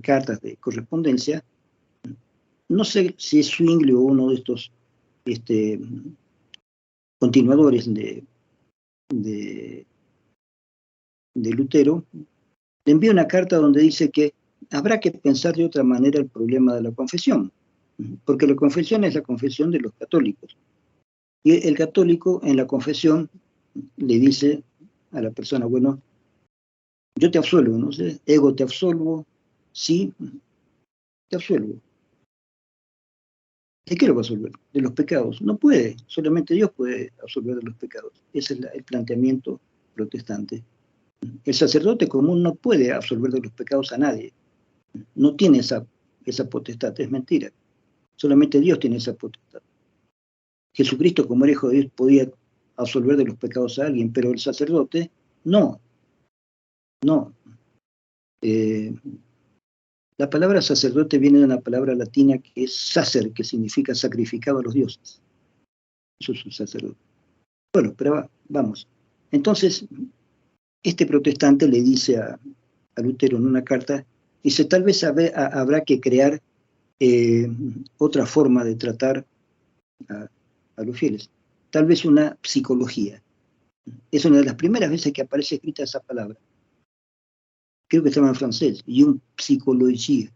cartas de correspondencia, no sé si es Zwingli o uno de estos continuadores de Lutero, le envía una carta donde dice que habrá que pensar de otra manera el problema de la confesión, porque la confesión es la confesión de los católicos. Y el católico en la confesión le dice a la persona, bueno, yo te absuelvo, no sé, ego te absolvo, sí, te absuelvo. ¿De qué lo va a absolver? De los pecados. No puede, solamente Dios puede absolver de los pecados. Ese es el planteamiento protestante. El sacerdote común no puede absolver de los pecados a nadie. No tiene esa potestad, es mentira. Solamente Dios tiene esa potestad. Jesucristo, como era hijo de Dios, podía absolver de los pecados a alguien, pero el sacerdote, no. La palabra sacerdote viene de una palabra latina que es sacer, que significa sacrificado a los dioses. Eso es un sacerdote. Bueno, pero vamos. Entonces, este protestante le dice a Lutero en una carta, dice, tal vez habrá que crear otra forma de tratar a los fieles. Tal vez una psicología. Es una de las primeras veces que aparece escrita esa palabra. Creo que estaba en francés, y un psicologie,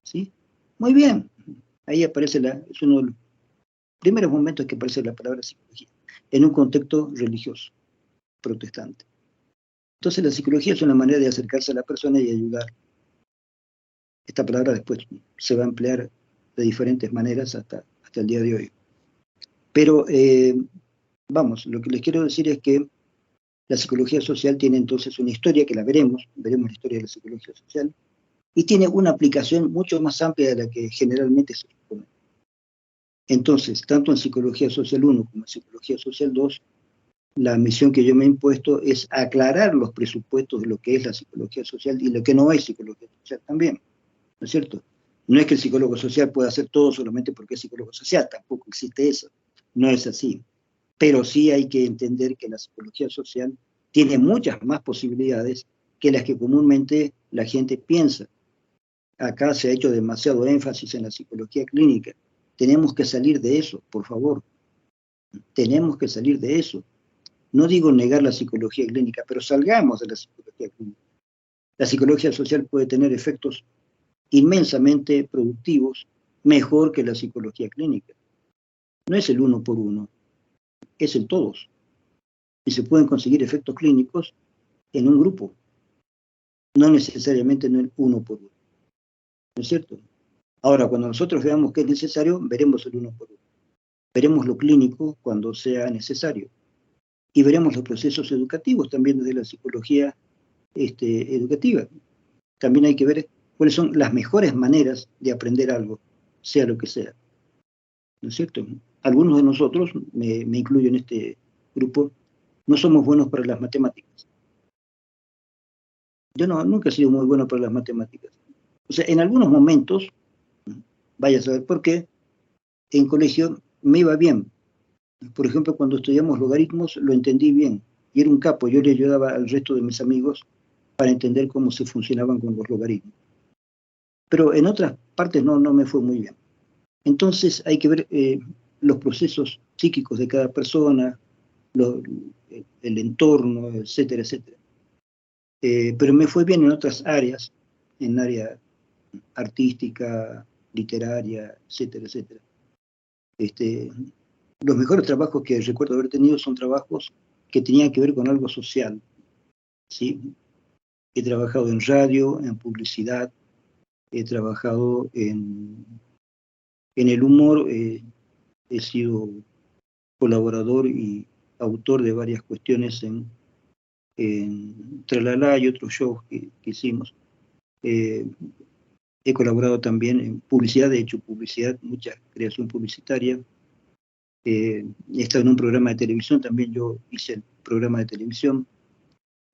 ¿sí? Muy bien, ahí aparece es uno de los primeros momentos que aparece la palabra psicología, en un contexto religioso, protestante. Entonces la psicología es una manera de acercarse a la persona y ayudar. Esta palabra después se va a emplear de diferentes maneras hasta el día de hoy. Pero, vamos, lo que les quiero decir es que la psicología social tiene entonces una historia que la veremos la historia de la psicología social, y tiene una aplicación mucho más amplia de la que generalmente se supone. Entonces, tanto en Psicología Social 1 como en Psicología Social 2, la misión que yo me he impuesto es aclarar los presupuestos de lo que es la psicología social y lo que no es psicología social también, ¿no es cierto? No es que el psicólogo social pueda hacer todo solamente porque es psicólogo social, tampoco existe eso, no es así. Pero sí hay que entender que la psicología social tiene muchas más posibilidades que las que comúnmente la gente piensa. Acá se ha hecho demasiado énfasis en la psicología clínica. Tenemos que salir de eso, por favor. Tenemos que salir de eso. No digo negar la psicología clínica, pero salgamos de la psicología clínica. La psicología social puede tener efectos inmensamente productivos, mejor que la psicología clínica. No es el uno por uno, es el todos. Y se pueden conseguir efectos clínicos en un grupo, no necesariamente en el uno por uno. ¿No es cierto? Ahora, cuando nosotros veamos que es necesario, veremos el uno por uno. Veremos lo clínico cuando sea necesario. Y veremos los procesos educativos también desde la psicología educativa. También hay que ver cuáles son las mejores maneras de aprender algo, sea lo que sea. ¿No es cierto? Algunos de nosotros, me incluyo en este grupo, no somos buenos para las matemáticas. Yo nunca he sido muy bueno para las matemáticas. O sea, en algunos momentos, vaya a saber por qué, en colegio me iba bien. Por ejemplo, cuando estudiamos logaritmos, lo entendí bien. Y era un capo, yo le ayudaba al resto de mis amigos para entender cómo se funcionaban con los logaritmos. Pero en otras partes no me fue muy bien. Entonces hay que ver los procesos psíquicos de cada persona, el entorno, etcétera, etcétera. Pero me fue bien en otras áreas, en área artística, literaria, etcétera, etcétera. Los mejores trabajos que recuerdo haber tenido son trabajos que tenían que ver con algo social, ¿sí? He trabajado en radio, en publicidad, he trabajado en el humor, he sido colaborador y autor de varias cuestiones en Tralala y otros shows que hicimos. He colaborado también en publicidad, he hecho publicidad, mucha creación publicitaria. He estado en un programa de televisión, también yo hice el programa de televisión.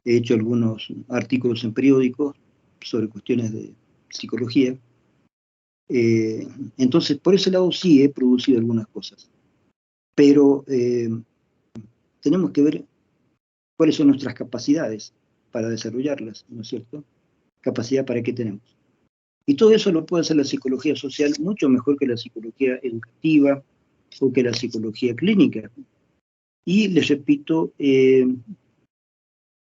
He hecho algunos artículos en periódicos sobre cuestiones de psicología. Entonces, por ese lado sí he producido algunas cosas. Pero tenemos que ver cuáles son nuestras capacidades para desarrollarlas, ¿no es cierto? Capacidad para qué tenemos. Y todo eso lo puede hacer la psicología social mucho mejor que la psicología educativa o que la psicología clínica. Y les repito,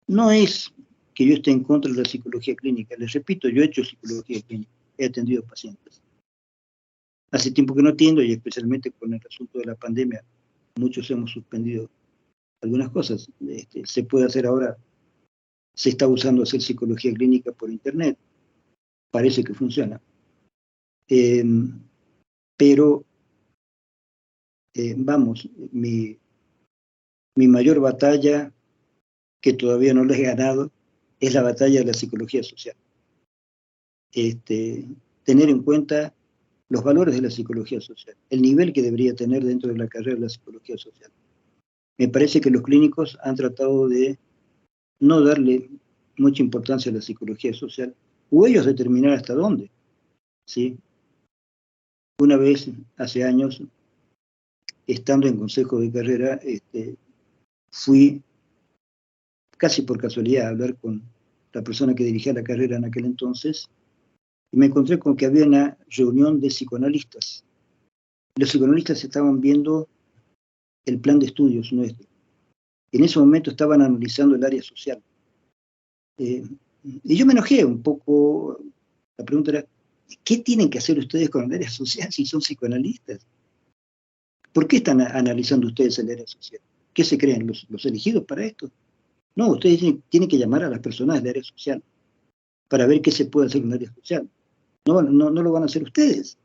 no es que yo esté en contra de la psicología clínica. Les repito, yo he hecho psicología clínica, he atendido pacientes. Hace tiempo que no atiendo, y especialmente con el asunto de la pandemia, muchos hemos suspendido algunas cosas. Se puede hacer ahora, se está usando hacer psicología clínica por internet, parece que funciona. Pero, vamos, mi mayor batalla, que todavía no la he ganado, es la batalla de la psicología social. Tener en cuenta los valores de la psicología social, el nivel que debería tener dentro de la carrera de la psicología social. Me parece que los clínicos han tratado de no darle mucha importancia a la psicología social, o ellos determinar hasta dónde, ¿sí? Una vez, hace años, estando en consejo de carrera, fui casi por casualidad a hablar con la persona que dirigía la carrera en aquel entonces, y me encontré con que había una reunión de psicoanalistas. Los psicoanalistas estaban viendo el plan de estudios nuestro. En ese momento estaban analizando el área social. Y yo me enojé un poco. La pregunta era, ¿qué tienen que hacer ustedes con el área social si son psicoanalistas? ¿Por qué están analizando ustedes el área social? ¿Qué se creen, los elegidos para esto? No, ustedes tienen que llamar a las personas del área social para ver qué se puede hacer en el área social. No lo van a hacer ustedes.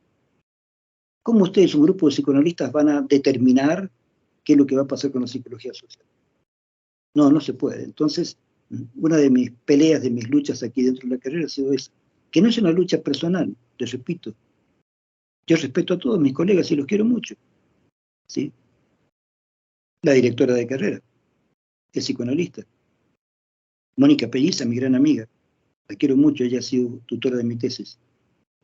¿Cómo ustedes, un grupo de psicoanalistas, van a determinar qué es lo que va a pasar con la psicología social? No se puede. Entonces, una de mis peleas, de mis luchas aquí dentro de la carrera ha sido esa. que no es una lucha personal, les repito. Yo respeto a todos mis colegas y los quiero mucho, ¿sí? La directora de carrera es psicoanalista. Mónica Pelliza, mi gran amiga, la quiero mucho, ella ha sido tutora de mi tesis,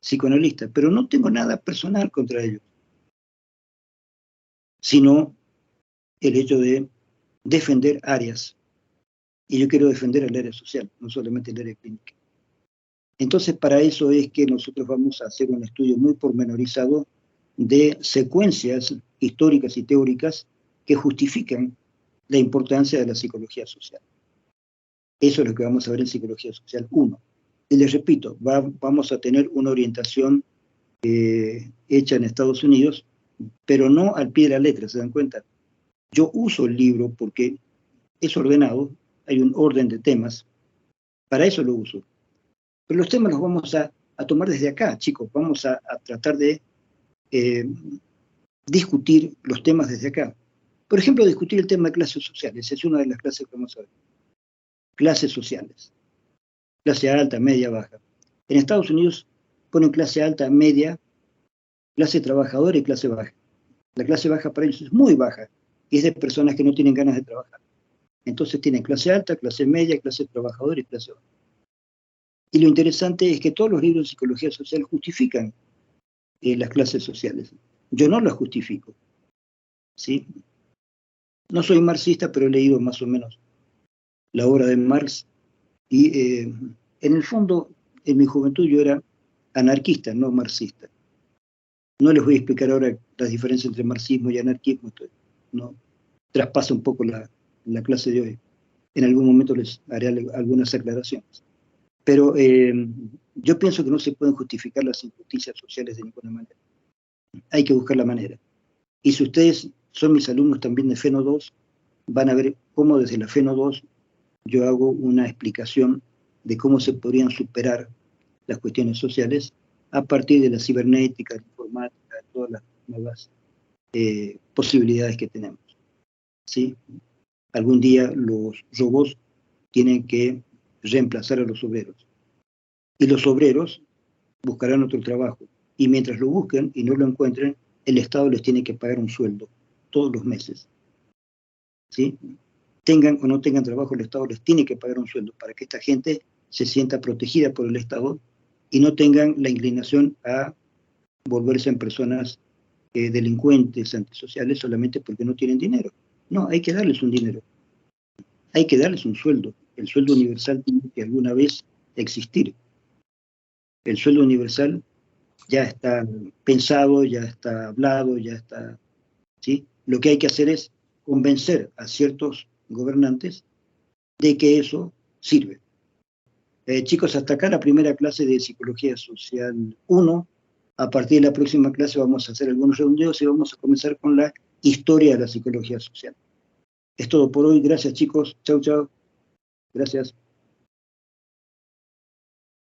psicoanalista, pero no tengo nada personal contra ellos, sino el hecho de defender áreas. Y yo quiero defender el área social, no solamente el área clínica. Entonces, para eso es que nosotros vamos a hacer un estudio muy pormenorizado de secuencias históricas y teóricas que justifican la importancia de la psicología social. Eso es lo que vamos a ver en Psicología Social 1. Y les repito, vamos a tener una orientación hecha en Estados Unidos, pero no al pie de la letra, ¿se dan cuenta? Yo uso el libro porque es ordenado, hay un orden de temas, para eso lo uso. Pero los temas los vamos a tomar desde acá, chicos, vamos a tratar de discutir los temas desde acá. Por ejemplo, discutir el tema de clases sociales, es una de las clases que vamos a ver. Clases sociales, clase alta, media, baja. En Estados Unidos ponen clase alta, media, clase trabajadora y clase baja. La clase baja para ellos es muy baja, y es de personas que no tienen ganas de trabajar. Entonces tienen clase alta, clase media, clase trabajadora y clase baja. Y lo interesante es que todos los libros de psicología social justifican las clases sociales. Yo no las justifico, ¿sí? No soy marxista, pero he leído más o menos la obra de Marx, y en el fondo, en mi juventud yo era anarquista, no marxista. No les voy a explicar ahora las diferencias entre marxismo y anarquismo, no traspasa un poco la clase de hoy. En algún momento les haré algunas aclaraciones. Pero yo pienso que no se pueden justificar las injusticias sociales de ninguna manera. Hay que buscar la manera. Y si ustedes son mis alumnos también de FENO 2, van a ver cómo desde la FENO 2 yo hago una explicación de cómo se podrían superar las cuestiones sociales a partir de la cibernética, la informática, todas las nuevas posibilidades que tenemos, ¿sí? Algún día los robots tienen que reemplazar a los obreros. Y los obreros buscarán otro trabajo. Y mientras lo busquen y no lo encuentren, el Estado les tiene que pagar un sueldo todos los meses, ¿sí? Tengan o no tengan trabajo, el Estado les tiene que pagar un sueldo para que esta gente se sienta protegida por el Estado y no tengan la inclinación a volverse en personas delincuentes, antisociales, solamente porque no tienen dinero. No, hay que darles un dinero. Hay que darles un sueldo. El sueldo universal tiene que alguna vez existir. El sueldo universal ya está pensado, ya está hablado, ya está, ¿sí? Lo que hay que hacer es convencer a ciertos gobernantes de que eso sirve. Chicos, hasta acá la primera clase de Psicología Social 1. A partir de la próxima clase vamos a hacer algunos redondeos y vamos a comenzar con la historia de la psicología social. Es todo por hoy. Gracias, chicos. Chau, chau. Gracias.